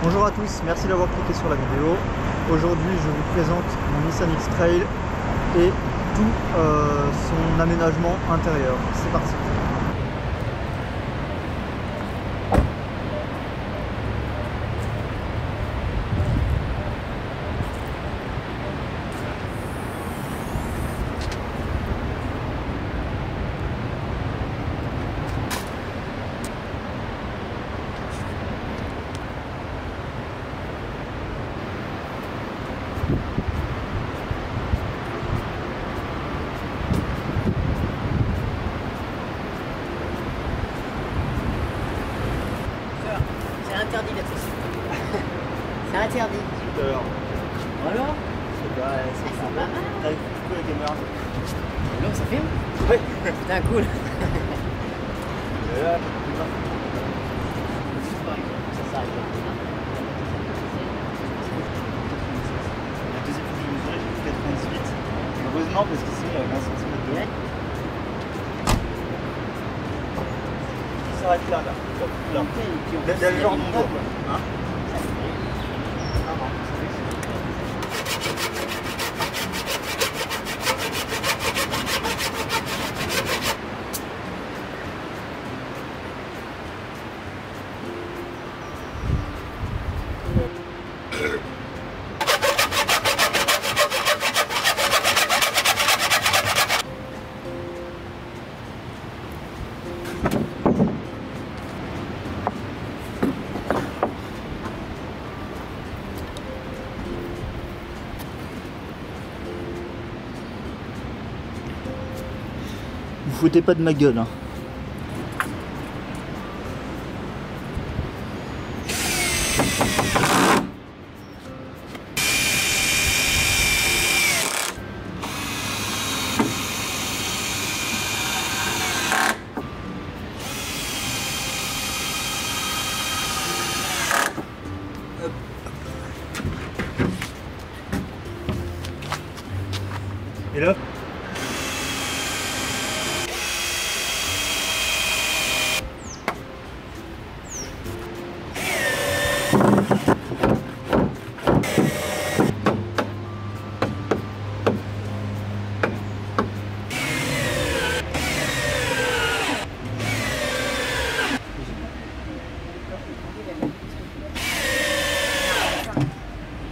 Bonjour à tous, merci d'avoir cliqué sur la vidéo. Aujourd'hui je vous présente mon Nissan X-Trail et tout son aménagement intérieur. C'est parti. C'est interdit d'être ici. C'est interdit. Super. Voilà. C'est pas mal. T'arrives plus la caméra. Alors ça filme? Ouais. Putain cool. Voilà. Ça arrive. La deuxième fois que j'ai mesuré, j'ai fait 98. Heureusement parce qu'ici il y a 20 cm de haut. Il s'arrête là, là. Là, le genre d'endroit quoi. Hein? Vous foutez pas de ma gueule hein. Et là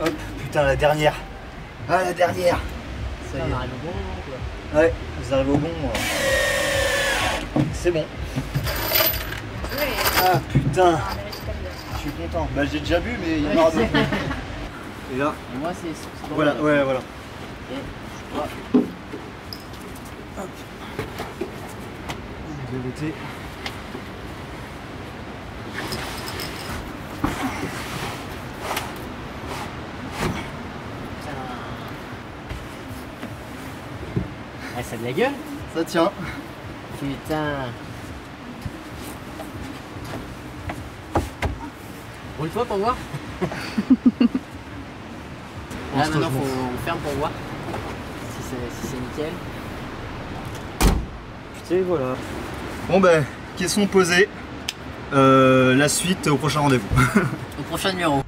hop, putain la dernière. Ah la dernière. Ça y est. On arrive au bon moment quoi. Ouais, vous arrivez au bon. C'est bon. Ah putain. Je suis content. Bah j'ai déjà bu mais il y en aura d'autres. Et là. Et moi c'est. Voilà, ouais, voilà. Et Hop. Vous avez été. ah, ça a de la gueule. Ça tient. Putain. Roule-toi pour voir. Ah, maintenant on ferme pour voir si c'est nickel. Putain voilà. Bon ben, question posée. La suite au prochain rendez-vous. Au prochain numéro.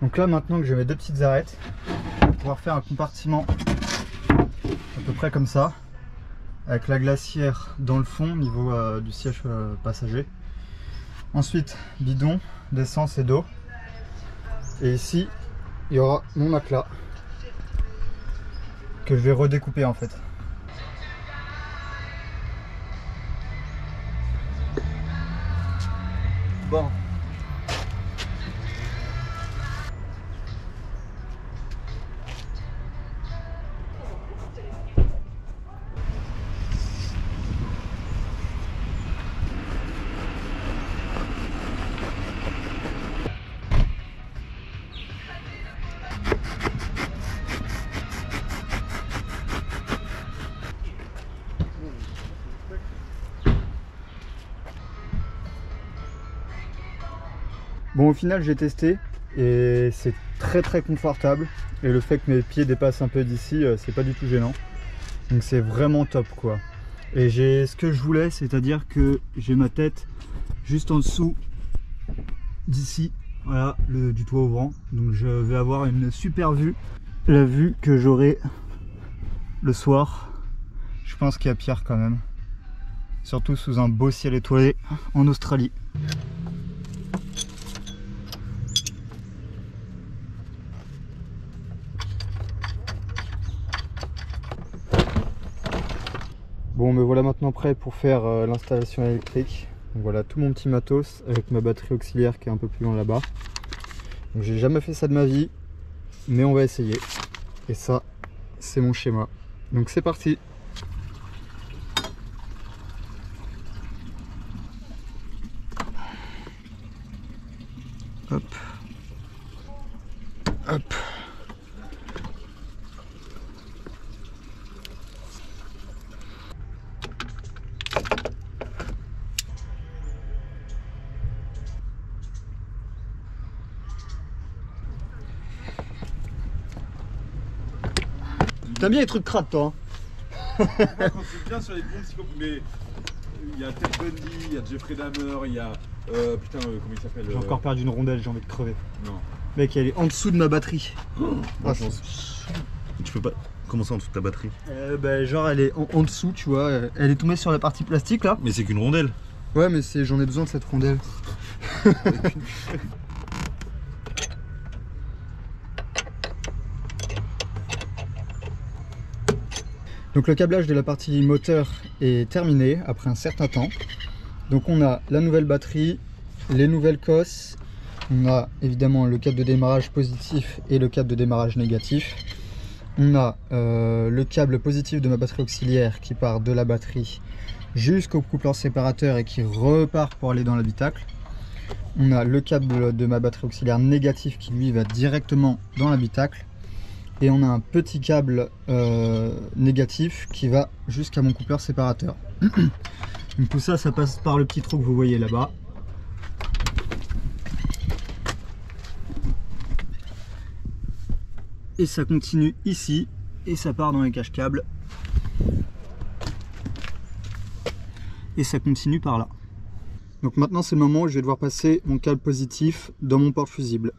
Donc là maintenant que j'ai mes deux petites arêtes, je vais pouvoir faire un compartiment à peu près comme ça, avec la glacière dans le fond au niveau du siège passager. Ensuite bidon d'essence et d'eau. Et ici il y aura mon matelas que je vais redécouper en fait. Bon. Bon, au final j'ai testé et c'est très confortable, et le fait que mes pieds dépassent un peu d'ici, c'est pas du tout gênant, donc c'est vraiment top quoi. Et j'ai ce que je voulais, c'est-à-dire que j'ai ma tête juste en dessous d'ici, voilà, du toit ouvrant, donc je vais avoir une super vue, la vue que j'aurai le soir. Je pense qu'il y a pire quand même, surtout sous un beau ciel étoilé en Australie. Bon, me voilà maintenant prêt pour faire l'installation électrique. Donc voilà tout mon petit matos avec ma batterie auxiliaire qui est un peu plus loin là-bas. Donc j'ai jamais fait ça de ma vie, mais on va essayer. Et ça, c'est mon schéma. Donc c'est parti. Hop. Hop. T'aimes bien les trucs crades, toi Moi, quand c'est bien sur les bons psychopathes, mais il y a Ted Bundy, il y a Jeffrey Dahmer, il y a putain, comment il s'appelle J'ai encore perdu une rondelle, j'ai envie de crever. Non. Mec, elle est en dessous de ma batterie. Ah, tu peux pas. Comment ça en dessous de ta batterie? Bah, genre elle est en dessous, tu vois. Elle est tombée sur la partie plastique là. Mais c'est qu'une rondelle. Ouais, mais j'en ai besoin de cette rondelle. Donc le câblage de la partie moteur est terminé après un certain temps. Donc on a la nouvelle batterie, les nouvelles cosses, on a évidemment le câble de démarrage positif et le câble de démarrage négatif. On a le câble positif de ma batterie auxiliaire qui part de la batterie jusqu'au coupleur séparateur et qui repart pour aller dans l'habitacle. On a le câble de ma batterie auxiliaire négatif qui lui va directement dans l'habitacle. Et on a un petit câble négatif qui va jusqu'à mon coupleur séparateur. Donc tout ça, ça passe par le petit trou que vous voyez là-bas. Et ça continue ici et ça part dans les cache-câbles. Et ça continue par là. Donc maintenant c'est le moment où je vais devoir passer mon câble positif dans mon porte-fusible.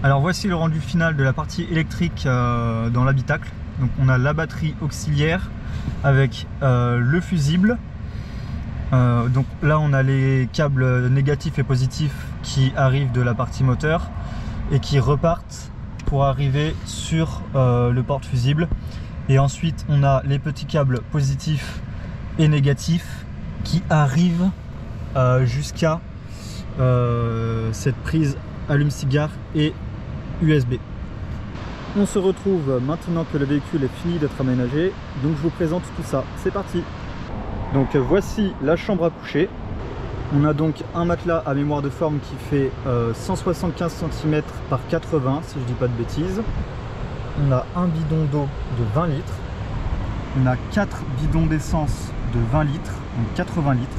Alors voici le rendu final de la partie électrique dans l'habitacle. Donc on a la batterie auxiliaire avec le fusible. Donc là on a les câbles négatifs et positifs qui arrivent de la partie moteur et qui repartent pour arriver sur le porte-fusible. Et ensuite on a les petits câbles positifs et négatifs qui arrivent jusqu'à cette prise allume-cigare et USB. On se retrouve maintenant que le véhicule est fini d'être aménagé, donc je vous présente tout ça. C'est parti. Donc voici la chambre à coucher. On a donc un matelas à mémoire de forme qui fait 175 cm par 80 si je dis pas de bêtises. On a un bidon d'eau de 20 litres. On a 4 bidons d'essence de 20 litres, donc 80 litres.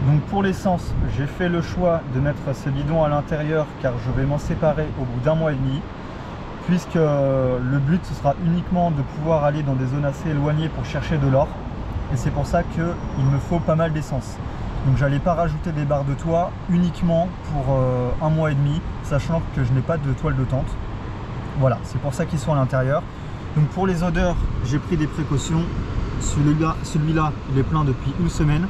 Donc pour l'essence, j'ai fait le choix de mettre ces bidons à l'intérieur car je vais m'en séparer au bout d'un mois et demi, puisque le but ce sera uniquement de pouvoir aller dans des zones assez éloignées pour chercher de l'or, et c'est pour ça qu'il me faut pas mal d'essence. Donc j'allais pas rajouter des barres de toit uniquement pour un mois et demi, sachant que je n'ai pas de toile de tente. Voilà, c'est pour ça qu'ils sont à l'intérieur. Donc pour les odeurs, j'ai pris des précautions. Celui-là, il est plein depuis une semaine.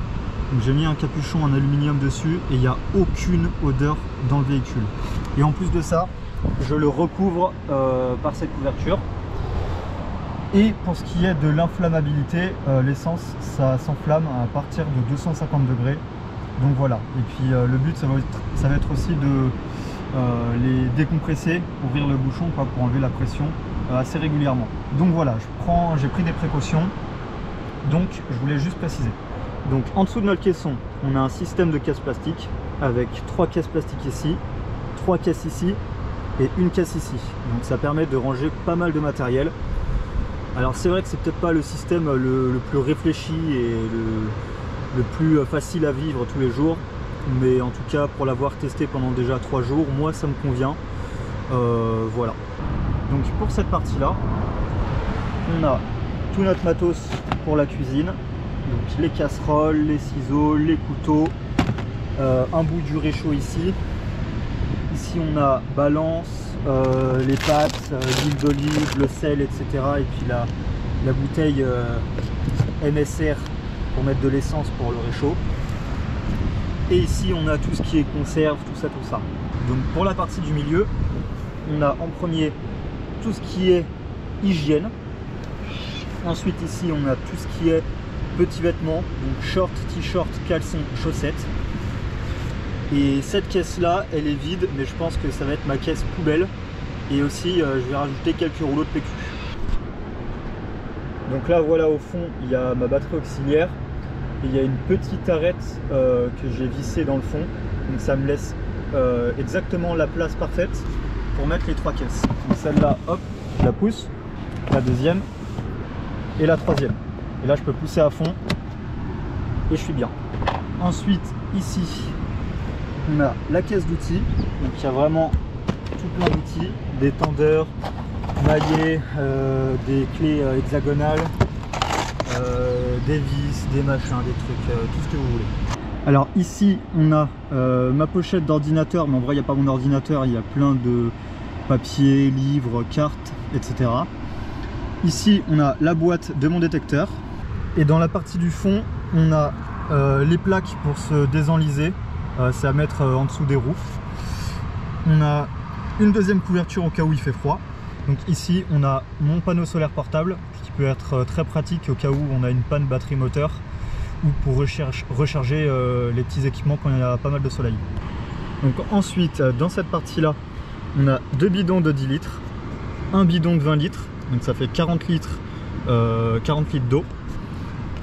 J'ai mis un capuchon en aluminium dessus et il n'y a aucune odeur dans le véhicule. Et en plus de ça, je le recouvre par cette couverture. Et pour ce qui est de l'inflammabilité, l'essence, ça s'enflamme à partir de 250 degrés. Donc voilà. Et puis le but, ça va être aussi les décompresser, ouvrir le bouchon quoi, pour enlever la pression assez régulièrement. Donc voilà, j'ai pris des précautions, donc je voulais juste préciser. Donc en dessous de notre caisson, on a un système de caisse plastique avec 3 caisses plastiques ici, 3 caisses ici et une caisse ici. Donc ça permet de ranger pas mal de matériel. Alors c'est vrai que c'est peut-être pas le système le plus réfléchi et le plus facile à vivre tous les jours, mais en tout cas pour l'avoir testé pendant déjà 3 jours, moi ça me convient. Voilà. Donc pour cette partie là, on a tout notre matos pour la cuisine, donc les casseroles, les ciseaux, les couteaux, un bout du réchaud ici. Ici on a balance, les pâtes, l'huile d'olive, le sel, etc. Et puis la bouteille MSR pour mettre de l'essence pour le réchaud. Et ici on a tout ce qui est conserve, tout ça. Donc pour la partie du milieu, on a en premier tout ce qui est hygiène. Ensuite ici on a tout ce qui est petits vêtements, donc short, t-shirt, caleçon, chaussettes. Et cette caisse là elle est vide, mais je pense que ça va être ma caisse poubelle. Et aussi je vais rajouter quelques rouleaux de PQ. Donc là voilà, au fond il y a ma batterie auxiliaire et il y a une petite arête que j'ai vissée dans le fond, donc ça me laisse exactement la place parfaite pour mettre les 3 caisses. Donc celle-là, hop, je la pousse, la deuxième et la troisième. Et là je peux pousser à fond et je suis bien. Ensuite ici on a la caisse d'outils, donc il y a vraiment tout plein d'outils, des tendeurs, maillets, des clés hexagonales, des vis, des machins, des trucs, tout ce que vous voulez. Alors ici on a ma pochette d'ordinateur, mais en vrai il n'y a pas mon ordinateur, il y a plein de papiers, livres, cartes, etc. Ici on a la boîte de mon détecteur, et dans la partie du fond on a les plaques pour se désenliser, c'est à mettre en dessous des roues. On a une deuxième couverture au cas où il fait froid. Donc ici on a mon panneau solaire portable qui peut être très pratique au cas où on a une panne batterie moteur ou pour recharger les petits équipements quand il y a pas mal de soleil. Donc ensuite dans cette partie là on a 2 bidons de 10 litres, un bidon de 20 litres, donc ça fait 40 litres d'eau.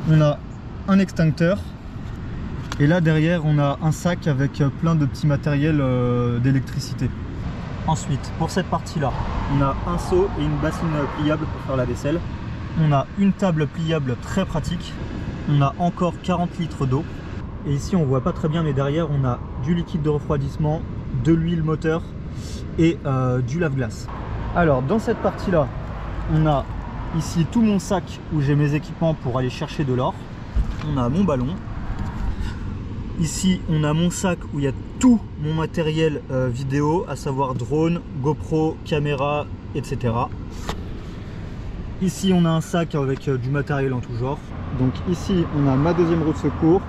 On a un extincteur et là derrière on a un sac avec plein de petits matériels d'électricité. Ensuite, pour cette partie-là, on a un seau et une bassine pliable pour faire la vaisselle. On a une table pliable très pratique. On a encore 40 litres d'eau. Et ici, on voit pas très bien, mais derrière, on a du liquide de refroidissement, de l'huile moteur et du lave-glace. Alors, dans cette partie-là, on a ici tout mon sac où j'ai mes équipements pour aller chercher de l'or. On a mon ballon. Ici, on a mon sac où il y a tout mon matériel vidéo, à savoir drone, GoPro, caméra, etc. Ici, on a un sac avec du matériel en tout genre. Donc ici, on a ma deuxième roue de secours,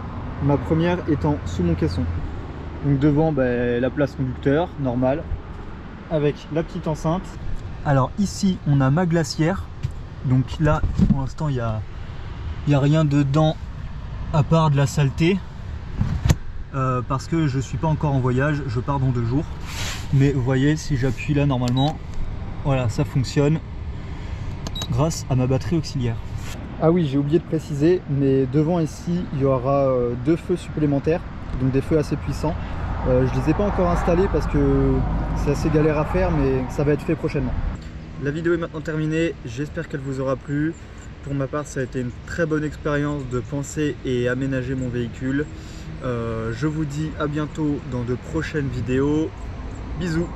ma première étant sous mon caisson. Donc devant, la place conducteur, normale, avec la petite enceinte. Alors ici, on a ma glacière. Donc là, pour l'instant, il n'y a rien dedans à part de la saleté. Parce que je suis pas encore en voyage, je pars dans 2 jours. Mais vous voyez, si j'appuie là normalement, voilà, ça fonctionne grâce à ma batterie auxiliaire. Ah oui, j'ai oublié de préciser, mais devant ici il y aura 2 feux supplémentaires, donc des feux assez puissants. Je les ai pas encore installés parce que c'est assez galère à faire, mais ça va être fait prochainement. La vidéo est maintenant terminée, j'espère qu'elle vous aura plu. Pour ma part, ça a été une très bonne expérience de penser et aménager mon véhicule. Je vous dis à bientôt dans de prochaines vidéos. Bisous!